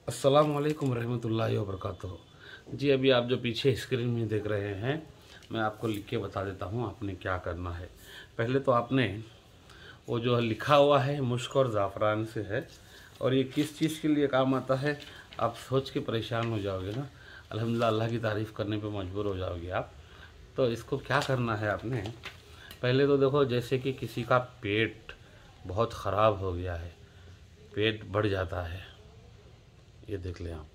अस्सलाम वालेकुम रहमतुल्लाहि व बरकातुहू। जी अभी आप जो पीछे स्क्रीन में देख रहे हैं, मैं आपको लिख के बता देता हूँ आपने क्या करना है। पहले तो आपने वो जो लिखा हुआ है मुश्क और ज़ाफ़रान से है, और ये किस चीज़ के लिए काम आता है आप सोच के परेशान हो जाओगे ना। अल्हम्दुलिल्लाह, अल्लाह की तारीफ़ करने पे मजबूर हो जाओगे आप। तो इसको क्या करना है आपने, पहले तो देखो, जैसे कि किसी का पेट बहुत ख़राब हो गया है, पेट बढ़ जाता है, ये देख लें आप,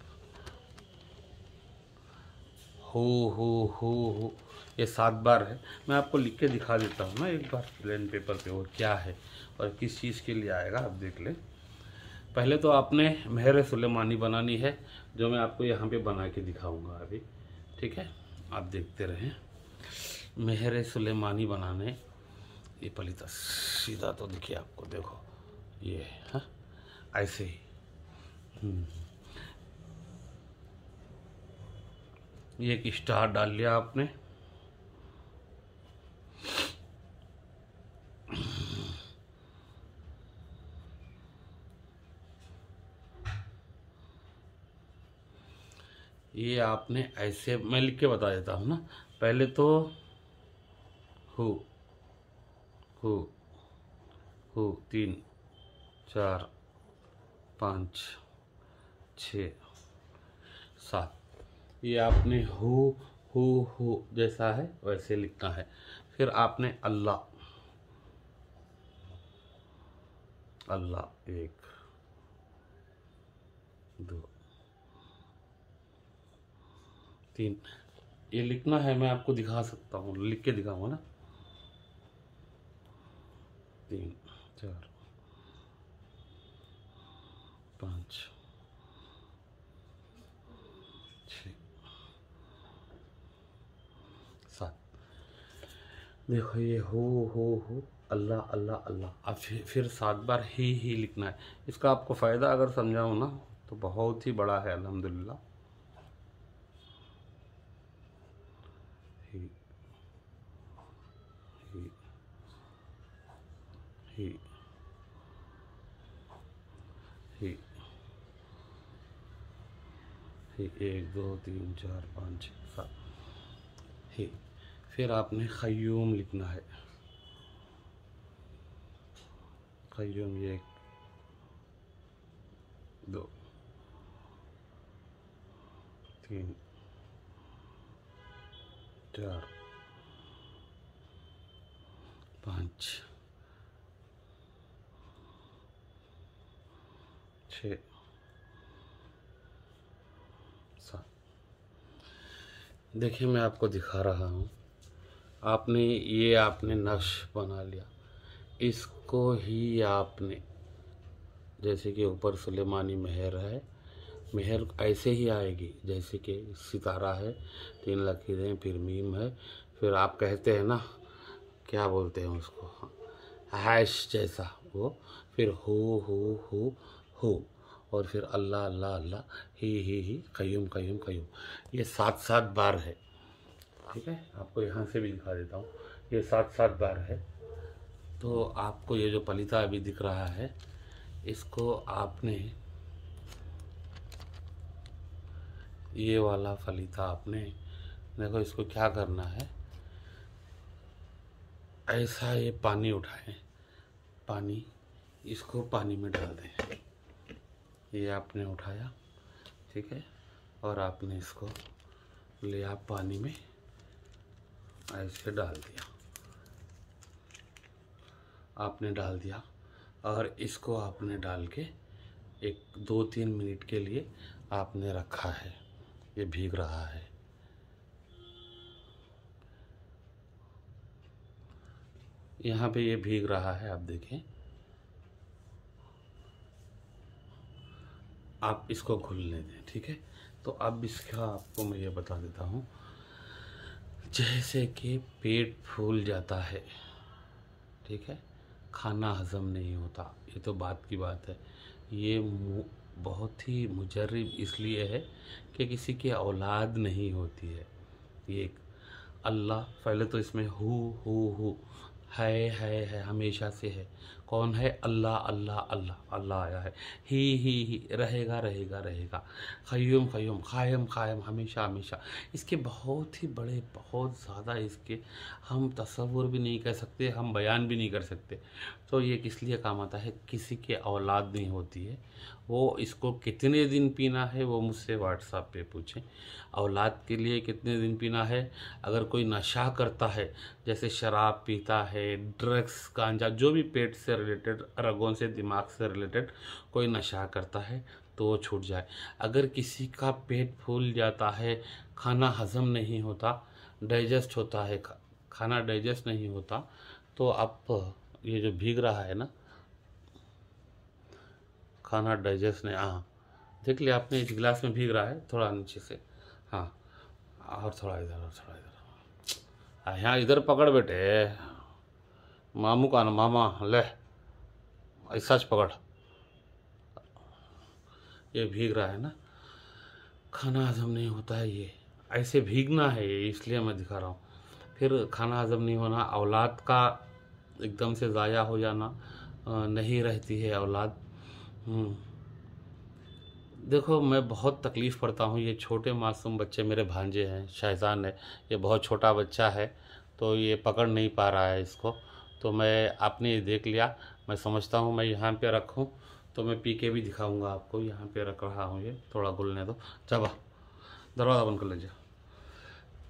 हो हो हो, ये 7 बार है। मैं आपको लिख के दिखा देता हूँ ना एक बार प्लेन पेपर पे वो क्या है और किस चीज़ के लिए आएगा, आप देख लें। पहले तो आपने मेहर सुलेमानी बनानी है, जो मैं आपको यहाँ पे बना के दिखाऊंगा अभी, ठीक है। आप देखते रहें। मेहर सुलेमानी बनाने, ये पलीता सीधा तो दिखे आपको, देखो ये, हाँ ऐसे ही। ये एक स्टार डाल लिया आपने, ये आपने ऐसे, मैं लिख के बता देता हूँ ना। पहले तो हु हु हु 3 4 5 6 7, ये आपने हु जैसा है वैसे लिखना है। फिर आपने अल्लाह अल्लाह 1 2 3, ये लिखना है। मैं आपको दिखा सकता हूँ, लिख के दिखाऊंगा ना। 3 4 5 6 7, देखो ये हो अल्लाह अल्लाह अल्लाह। अब फिर 7 बार ही लिखना है। इसका आपको फ़ायदा अगर समझाऊँ ना तो बहुत ही बड़ा है, अल्हम्दुलिल्लाह। ही ही ही ही ही 1 2 3 4 5 6 7 ही। फिर आपने क़य्यूम लिखना है, क़य्यूम 1 2 3 4 5 6 7। देखिए मैं आपको दिखा रहा हूँ। आपने नक्श बना लिया, इसको ही आपने, जैसे कि ऊपर सुलेमानी मेहर है, मेहर ऐसे ही आएगी जैसे कि सितारा है, 3 लकीरें, फिर मीम है, फिर आप कहते हैं ना क्या बोलते हैं उसको, हैश जैसा वो, फिर हो, और फिर अल्लाह अल्लाह अल्लाह, ही क़य्यूम क़य्यूम क़य्यूम। ये 7 बार है, ठीक है। आपको यहाँ से भी दिखा देता हूँ, ये 7 बार है। तो आपको ये जो पलीता अभी दिख रहा है, इसको आपने, ये वाला फलीता आपने, देखो इसको क्या करना है, ऐसा ये पानी उठाएं, पानी, इसको पानी में डाल दें। ये आपने उठाया, ठीक है, और आपने इसको लिया पानी में, ऐसे डाल दिया, आपने डाल दिया, और इसको आपने डाल के 1 2 3 मिनट के लिए आपने रखा है। ये भीग रहा है, यहाँ पे ये भीग रहा है, आप देखें। आप इसको घुलने दें, ठीक है। तो अब इसका आपको मैं ये बता देता हूँ, जैसे कि पेट फूल जाता है, ठीक है, खाना हज़म नहीं होता, ये तो बात की बात है। ये बहुत ही मुजर्रिब इसलिए है कि किसी की औलाद नहीं होती है। ये अल्लाह, पहले तो इसमें हु है हमेशा से है, कौन है? अल्लाह अल्लाह अल्लाह अल्लाह आया है। ही रहेगा रहेगा रहेगा। क़य्यूम क़य्यूम, क़ायम क़ायम, हमेशा हमेशा। इसके बहुत ही बड़े, बहुत ज़्यादा इसके हम तसव्वुर भी नहीं कर सकते, हम बयान भी नहीं कर सकते। तो ये किस लिए काम आता है? किसी के औलाद नहीं होती है, वो इसको कितने दिन पीना है वो मुझसे व्हाट्सएप पे पूछें। औलाद के लिए कितने दिन पीना है? अगर कोई नशा करता है, जैसे शराब पीता है, ड्रग्स, गांजा, जो भी पेट से रिलेटेड, रगों से, दिमाग से रिलेटेड कोई नशा करता है तो वो छूट जाए। अगर किसी का पेट फूल जाता है, खाना हजम नहीं होता, डाइजेस्ट होता है, खाना डाइजेस्ट नहीं होता, तो आप ये जो भीग रहा है ना, खाना डाइजेस्ट नहीं, हाँ देख लिया आपने, इस गिलास में भीग रहा है, थोड़ा नीचे से, हाँ और थोड़ा इधर, और थोड़ा इधर, यहाँ इधर पकड़ बेटे, मामू का ना, मामा ले, ऐसा पकड़। ये भीग रहा है ना, खाना हजम नहीं होता है, ये ऐसे भीगना है, ये इसलिए मैं दिखा रहा हूँ। फिर खाना हजम नहीं होना, औलाद का एकदम से ज़ाया हो जाना, नहीं रहती है औलाद। देखो मैं बहुत तकलीफ़ पड़ता हूँ, ये छोटे मासूम बच्चे मेरे भांजे हैं, शहजान है, ये बहुत छोटा बच्चा है, तो ये पकड़ नहीं पा रहा है इसको। तो मैं, आपने ये देख लिया, मैं समझता हूँ मैं यहाँ पे रखूँ तो मैं पी के भी दिखाऊंगा आपको। यहाँ पे रख रहा हूँ, ये थोड़ा घुलने दो, चबा दरवाज़ा बंद कर लीजिए,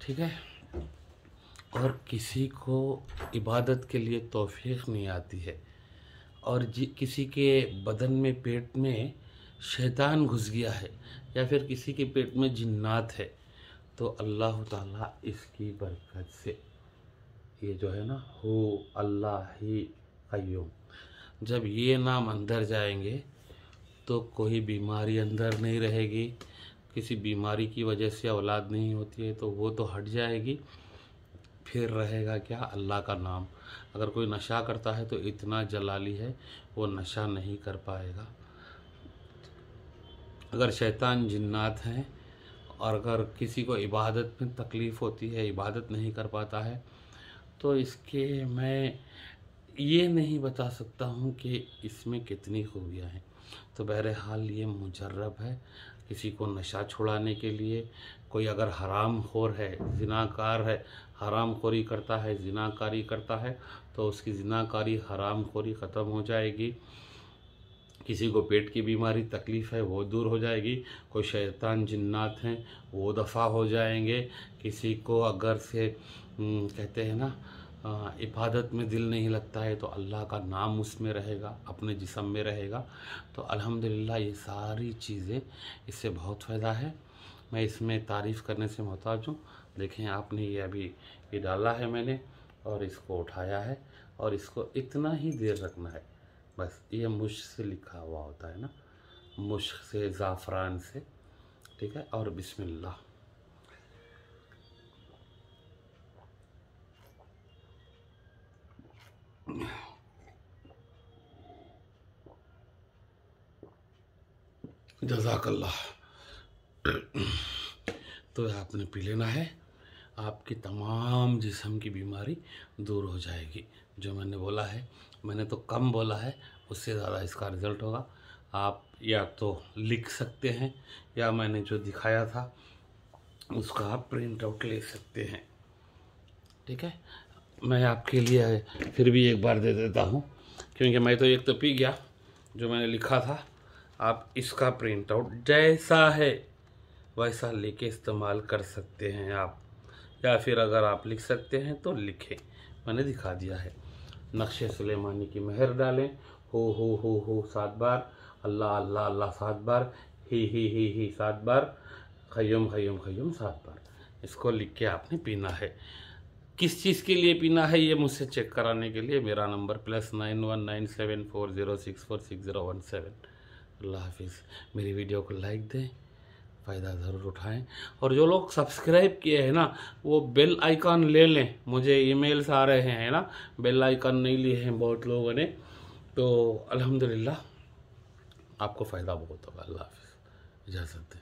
ठीक है। और किसी को इबादत के लिए तौफीक नहीं आती है, और किसी के बदन में, पेट में शैतान घुस गया है, या फिर किसी के पेट में जिन्नात है, तो अल्लाह ताला इसकी बरकत से, ये जो है ना, हो अल्लाह ही क़य्यूम, जब ये नाम अंदर जाएंगे तो कोई बीमारी अंदर नहीं रहेगी। किसी बीमारी की वजह से औलाद नहीं होती है तो वो तो हट जाएगी, फिर रहेगा क्या? अल्लाह का नाम। अगर कोई नशा करता है तो इतना जलाली है, वो नशा नहीं कर पाएगा। अगर शैतान जिन्नात हैं, और अगर किसी को इबादत में तकलीफ़ होती है, इबादत नहीं कर पाता है, तो इसके मैं ये नहीं बता सकता हूँ कि इसमें कितनी खूबियाँ हैं। तो बहरहाल ये मुजर्रब है। किसी को नशा छुड़ाने के लिए, कोई अगर हराम खोर है, ज़िनाकार है, हराम खोरी करता है, ज़िनाकारी करता है, तो उसकी ज़िनाकारी, हराम खोरी ख़त्म हो जाएगी। किसी को पेट की बीमारी, तकलीफ़ है, वो दूर हो जाएगी। कोई शैतान जिन्नात हैं वो दफ़ा हो जाएंगे। किसी को अगर से कहते हैं ना, इबादत में दिल नहीं लगता है, तो अल्लाह का नाम उसमें रहेगा, अपने जिस्म में रहेगा। तो अल्हम्दुलिल्लाह ये सारी चीज़ें, इससे बहुत फ़ायदा है। मैं इसमें तारीफ़ करने से मोहताज हूँ। देखें आपने ये अभी ये डाला है मैंने, और इसको उठाया है, और इसको इतना ही देर रखना है बस। ये मुश्क से लिखा हुआ होता है ना, मुश्क से, ज़ाफ़रान से, ठीक है। और बिस्मिल्लाह, जज़ाकल्लाह। तो आपने पी लेना है, आपकी तमाम जिस्म की बीमारी दूर हो जाएगी। जो मैंने बोला है, मैंने तो कम बोला है, उससे ज़्यादा इसका रिज़ल्ट होगा। आप या तो लिख सकते हैं, या मैंने जो दिखाया था उसका आप प्रिंट आउट ले सकते हैं, ठीक है। मैं आपके लिए फिर भी एक बार दे देता हूँ, क्योंकि मैं तो एक तो पी गया जो मैंने लिखा था। आप इसका प्रिंट आउट जैसा है वैसा लेके इस्तेमाल कर सकते हैं आप, या फिर अगर आप लिख सकते हैं तो लिखें, मैंने दिखा दिया है। नक्शे सुलेमानी की मेहर डालें, हो 7 बार, अल्लाह अल्लाह अल्लाह 7 बार, ही 7 बार, क़य्यूम क़य्यूम क़य्यूम 7 बार। इसको लिख के आपने पीना है। किस चीज़ के लिए पीना है ये मुझसे चेक कराने के लिए मेरा नंबर +919740646017। अल्लाह हाफिज़। मेरी वीडियो को लाइक दें, फ़ायदा ज़रूर उठाएं, और जो लोग सब्सक्राइब किए हैं ना, वो बेल आइकन ले लें। मुझे ईमेल्स आ रहे हैं ना, बेल आइकन नहीं लिए हैं बहुत लोगों ने, तो अल्हम्दुलिल्लाह आपको फ़ायदा बहुत होगा। अल्लाह हाफिज़, इजाज़त दें।